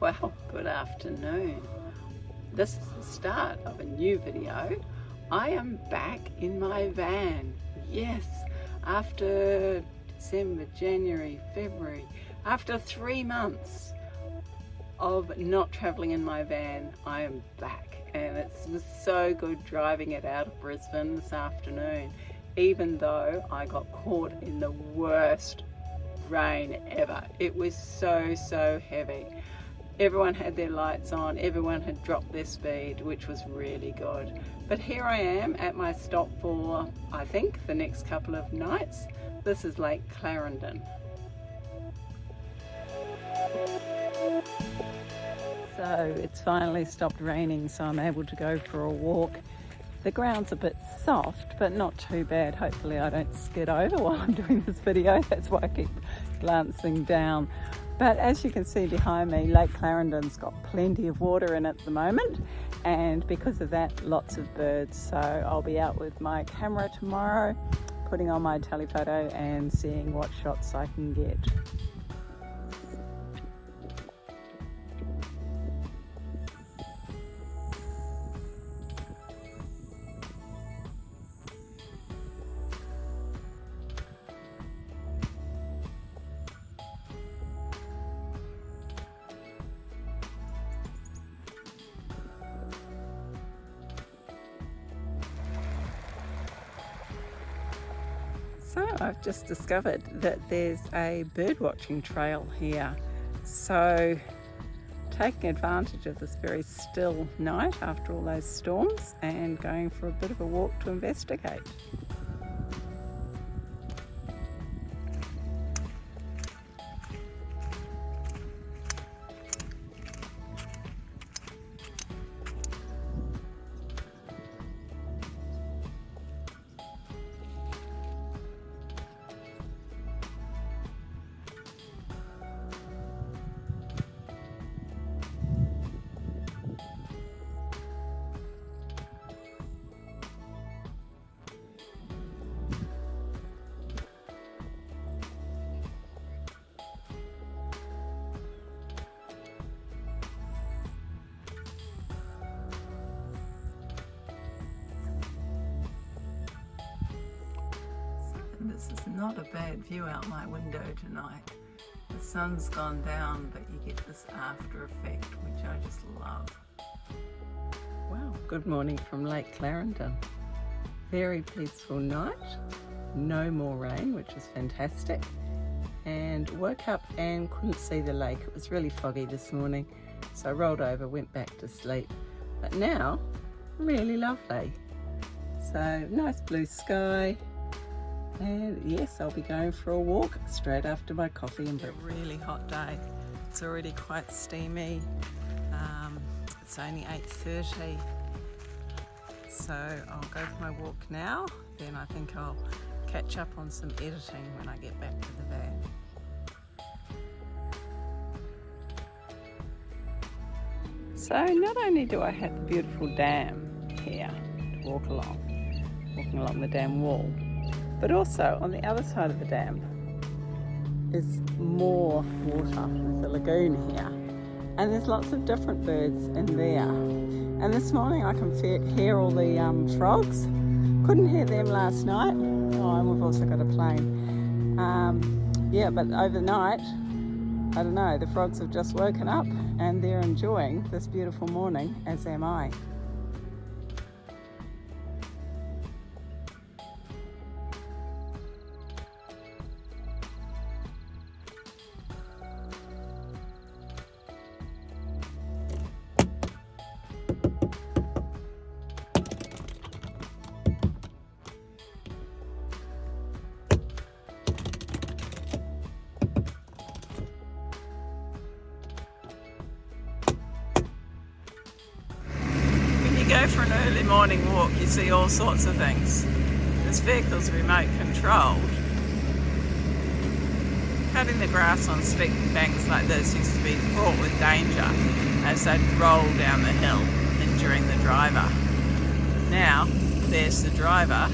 Well, good afternoon. This is the start of a new video. I am back in my van. Yes, after December, January, February, after 3 months of not travelling in my van, I am back. And it was so good driving it out of Brisbane this afternoon, even though I got caught in the worst rain ever. It was so heavy. Everyone had their lights on, everyone had dropped their speed, which was really good. But here I am at my stop for, I think, the next couple of nights. This is Lake Clarendon. So it's finally stopped raining, so I'm able to go for a walk. The ground's a bit soft, but not too bad. Hopefully I don't skid over while I'm doing this video. That's why I keep glancing down. But as you can see behind me, Lake Clarendon's got plenty of water in it at the moment, and because of that, lots of birds. So I'll be out with my camera tomorrow, putting on my telephoto and seeing what shots I can get. So I've just discovered that there's a bird watching trail here. So taking advantage of this very still night after all those storms and going for a bit of a walk to investigate. This is not a bad view out my window tonight. The sun's gone down, but you get this after effect, which I just love. Wow, good morning from Lake Clarendon. Very peaceful night, no more rain, which is fantastic. And woke up and couldn't see the lake. It was really foggy this morning, so I rolled over, went back to sleep. But now, really lovely. So nice blue sky. And yes, I'll be going for a walk straight after my coffee and breakfast. A really hot day. It's already quite steamy. It's only 8:30. So I'll go for my walk now. Then I think I'll catch up on some editing when I get back to the van. So not only do I have the beautiful dam here to walking along the dam wall, but also on the other side of the dam is more water. There's a lagoon here, and there's lots of different birds in there. And this morning I can hear all the frogs. Couldn't hear them last night. Oh, and we've also got a plane. Yeah, but overnight, I don't know, the frogs have just woken up and they're enjoying this beautiful morning, as am I. Go for an early morning walk, you see all sorts of things. This vehicle's remote controlled. Cutting the grass on steep banks like this used to be fraught with danger as they'd roll down the hill, injuring the driver. Now, there's the driver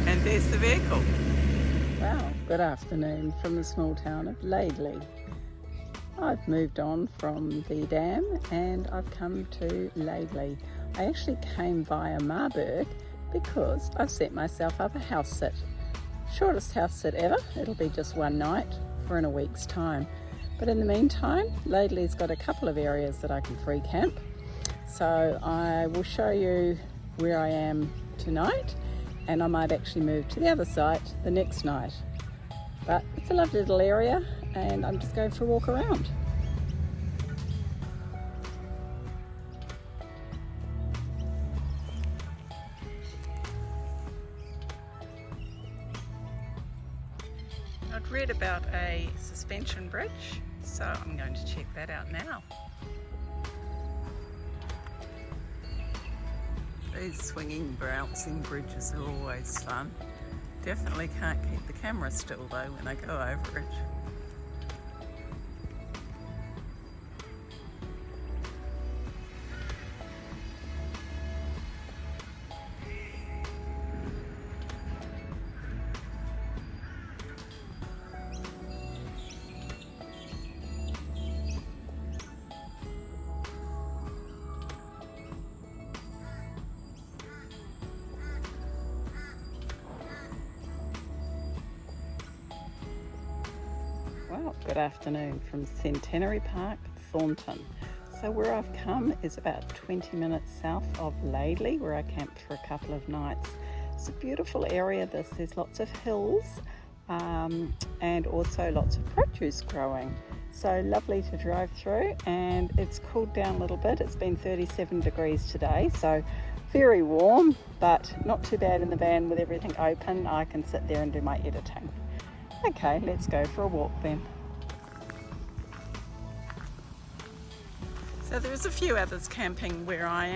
and there's the vehicle. Wow, good afternoon from the small town of Laidley. I've moved on from the dam and I've come to Laidley. I actually came via Marburg because I've set myself up a house sit. Shortest house sit ever. It'll be just one night for in a week's time. But in the meantime, Laidley's got a couple of areas that I can free camp. So I will show you where I am tonight, and I might actually move to the other site the next night. But it's a lovely little area and I'm just going for a walk around. I'd read about a suspension bridge, so I'm going to check that out now. These swinging, bouncing bridges are always fun. Definitely can't keep the camera still though when I go over it. Well, good afternoon from Centenary Park, Thornton. So where I've come is about 20 minutes south of Laidley, where I camped for a couple of nights. It's a beautiful area. There's lots of hills and also lots of produce growing. So lovely to drive through, and it's cooled down a little bit. It's been 37 degrees today, so very warm, but not too bad in the van with everything open. I can sit there and do my editing. Okay, let's go for a walk then. So there's a few others camping where I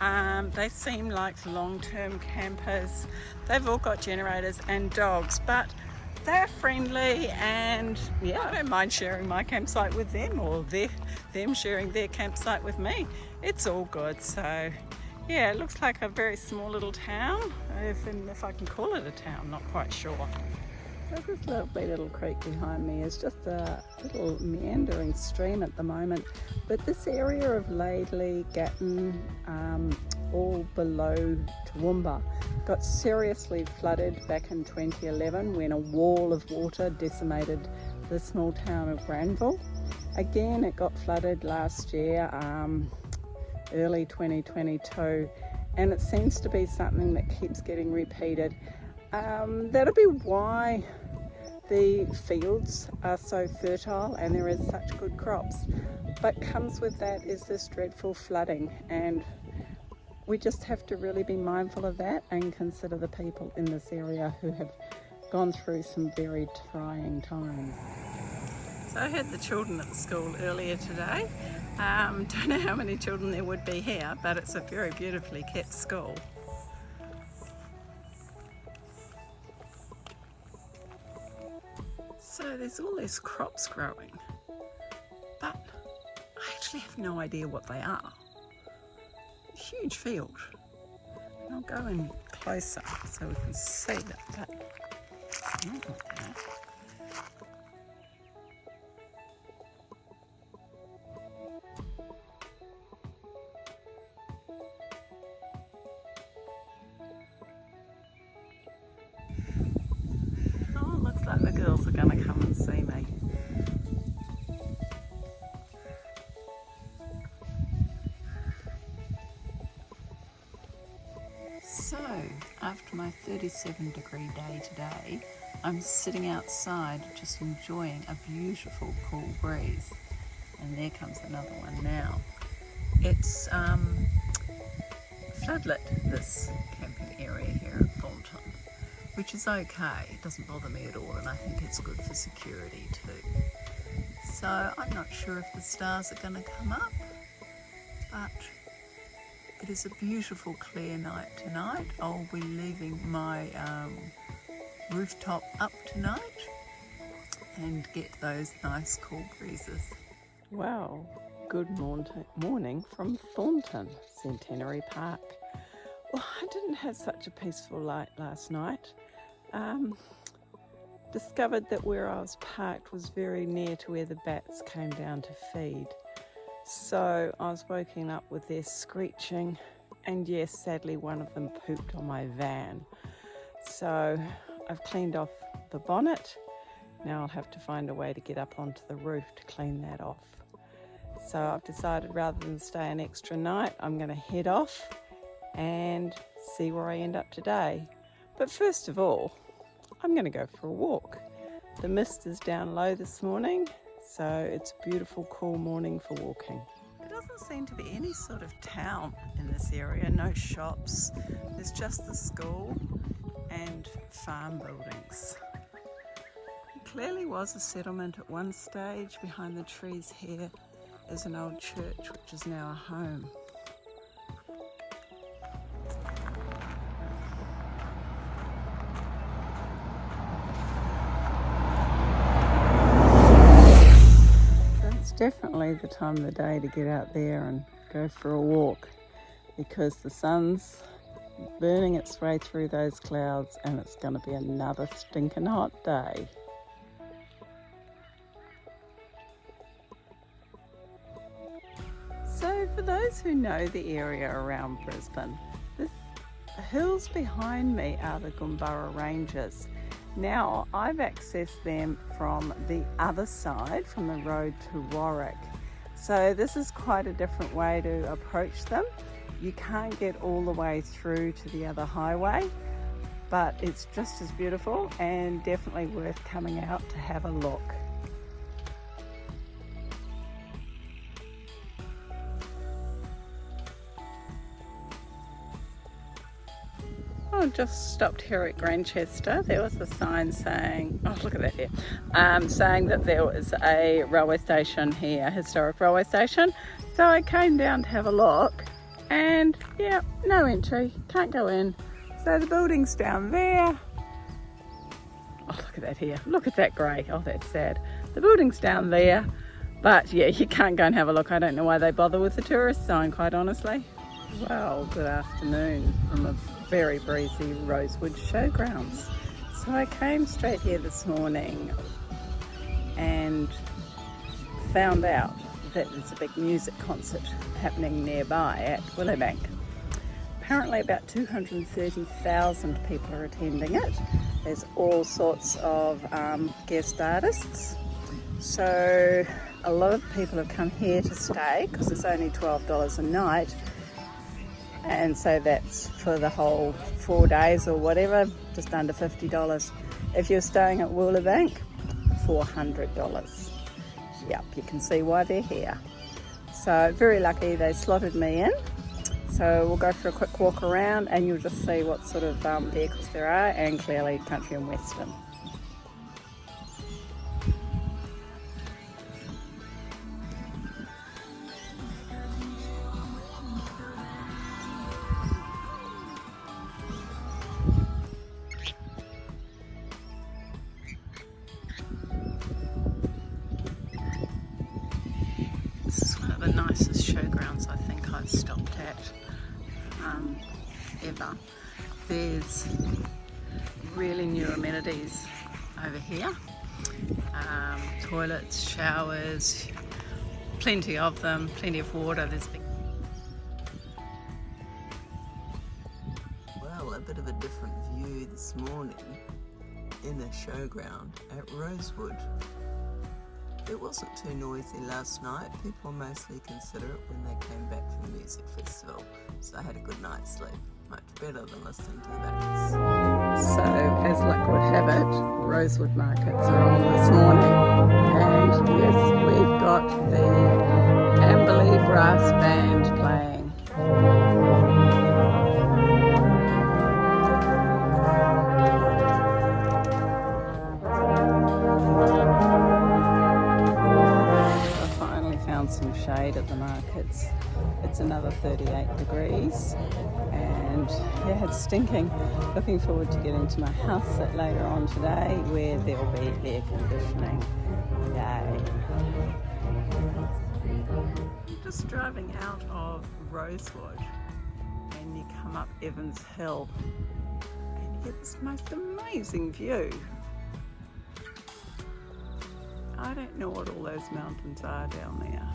am. They seem like long-term campers. They've all got generators and dogs, but they're friendly, and yeah, I don't mind sharing my campsite with them, or them sharing their campsite with me. It's all good. So yeah, it looks like a very small little town, if I can call it a town, not quite sure. So this lovely little creek behind me is just a little meandering stream at the moment, but this area of Laidley, Gatton, all below Toowoomba, got seriously flooded back in 2011 when a wall of water decimated the small town of Granville. Again, it got flooded last year, early 2022, and it seems to be something that keeps getting repeated. That'll be why the fields are so fertile and there is such good crops. But comes with that is this dreadful flooding, and we just have to really be mindful of that and consider the people in this area who have gone through some very trying times. So I had the children at the school earlier today. Don't know how many children there would be here, but it's a very beautifully kept school. So there's all these crops growing, but I actually have no idea what they are. Huge field. I'll go in closer so we can see it, but looks like the girls are going to come and see me. So, after my 37-degree day today, I'm sitting outside just enjoying a beautiful cool breeze. And there comes another one now. It's floodlit, this camping area here at Thornton, which is okay. It doesn't bother me at all, and I think it's good for security too. So I'm not sure if the stars are going to come up, but it is a beautiful clear night tonight. I'll be leaving my rooftop up tonight and get those nice cool breezes. Well, good morning from Thornton, Centenary Park. Well, I didn't have such a peaceful night last night. discovered that where I was parked was very near to where the bats came down to feed. So I was woken up with their screeching, and yes, sadly one of them pooped on my van. So I've cleaned off the bonnet. Now I'll have to find a way to get up onto the roof to clean that off. So I've decided rather than stay an extra night, I'm going to head off and see where I end up today. But first of all, I'm going to go for a walk. The mist is down low this morning, so it's a beautiful, cool morning for walking. There doesn't seem to be any sort of town in this area, no shops. There's just the school and farm buildings. It clearly was a settlement at one stage. Behind the trees here is an old church, which is now a home. Definitely the time of the day to get out there and go for a walk, because the sun's burning its way through those clouds and it's going to be another stinking hot day. So for those who know the area around Brisbane, the hills behind me are the Goombara Ranges. Now I've accessed them from the other side, from the road to Warwick. So this is quite a different way to approach them. You can't get all the way through to the other highway, but it's just as beautiful and definitely worth coming out to have a look. I just stopped here at Grantchester. There was a sign saying, oh look at that here, saying that there was a railway station here, historic railway station. So I came down to have a look and yeah, no entry, can't go in. So the building's down there. Oh look at that here, look at that grey, oh that's sad. The building's down there, but yeah, you can't go and have a look. I don't know why they bother with the tourist sign, quite honestly. Well, good afternoon from a very breezy Rosewood Showgrounds. So I came straight here this morning and found out that there's a big music concert happening nearby at Willowbank. Apparently about 230,000 people are attending it. There's all sorts of guest artists. So a lot of people have come here to stay because it's only $12 a night. And so that's for the whole 4 days or whatever, just under $50. If you're staying at Willowbank, $400. Yep, you can see why they're here. So very lucky they slotted me in. So we'll go for a quick walk around and you'll just see what sort of vehicles there are, and clearly country and western. This is one of the nicest showgrounds I think I've stopped at ever. There's really new amenities over here. Toilets, showers, plenty of them, plenty of water. There's well, a bit of a different view this morning in a showground at Rosewood. It wasn't too noisy last night. People mostly considerate when they came back from the music festival. So I had a good night's sleep. Much better than listening to the bats. So, as luck would have it, Rosewood markets are on this morning. And yes, we've got the Amberley Brass Band playing. Some shade at the markets. It's another 38 degrees and yeah, it's stinking. Looking forward to getting to my house later on today where there'll be air conditioning. Yay. Just driving out of Rosewood and you come up Evans Hill and you get this most amazing view. I don't know what all those mountains are down there,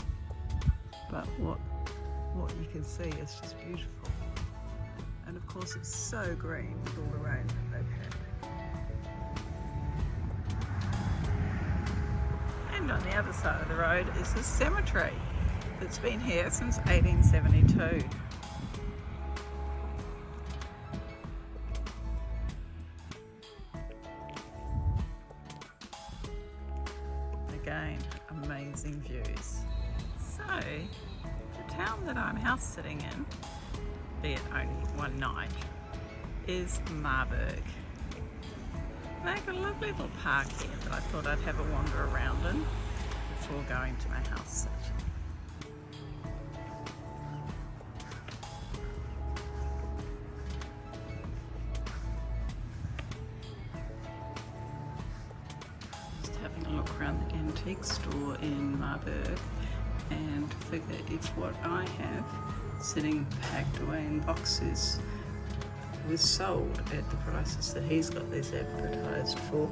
but what you can see is just beautiful. And of course it's so green with all the rain that they've had. And on the other side of the road is a cemetery that's been here since 1872. Again, amazing views. So, the town that I'm house sitting in, be it only one night, is Marburg. They've got a lovely little park here that I thought I'd have a wander around in before going to my house sit. Having a look around the antique store in Marburg and figure if what I have sitting packed away in boxes was sold at the prices that he's got these advertised for,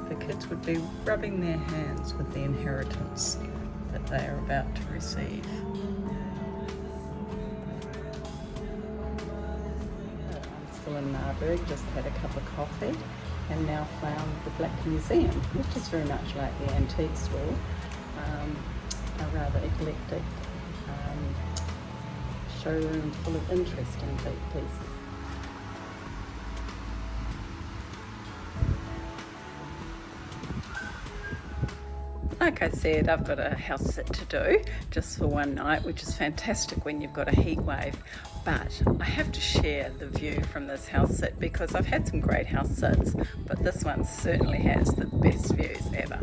the kids would be rubbing their hands with the inheritance that they are about to receive. I'm still in Marburg, just had a cup of coffee and now found the Black Museum, which is very much like the antique store, a rather eclectic showroom full of interesting antique pieces. Like I said, I've got a house sit to do just for one night, which is fantastic when you've got a heat wave. But I have to share the view from this house sit because I've had some great house sits, but this one certainly has the best views ever.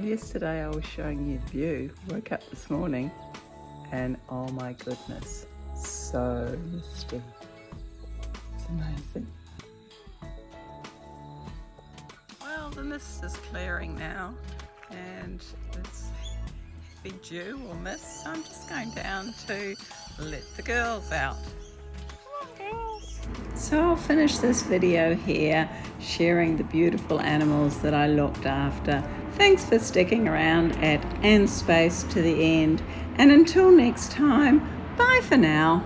Yesterday I was showing you the view. Woke up this morning and oh my goodness, so misty. It's amazing. Well, the mist is clearing now and it's heavy dew or mist, so I'm just going down to let the girls out. Come on, girls. So I'll finish this video here, sharing the beautiful animals that I looked after. Thanks for sticking around and space to the end. And until next time, bye for now.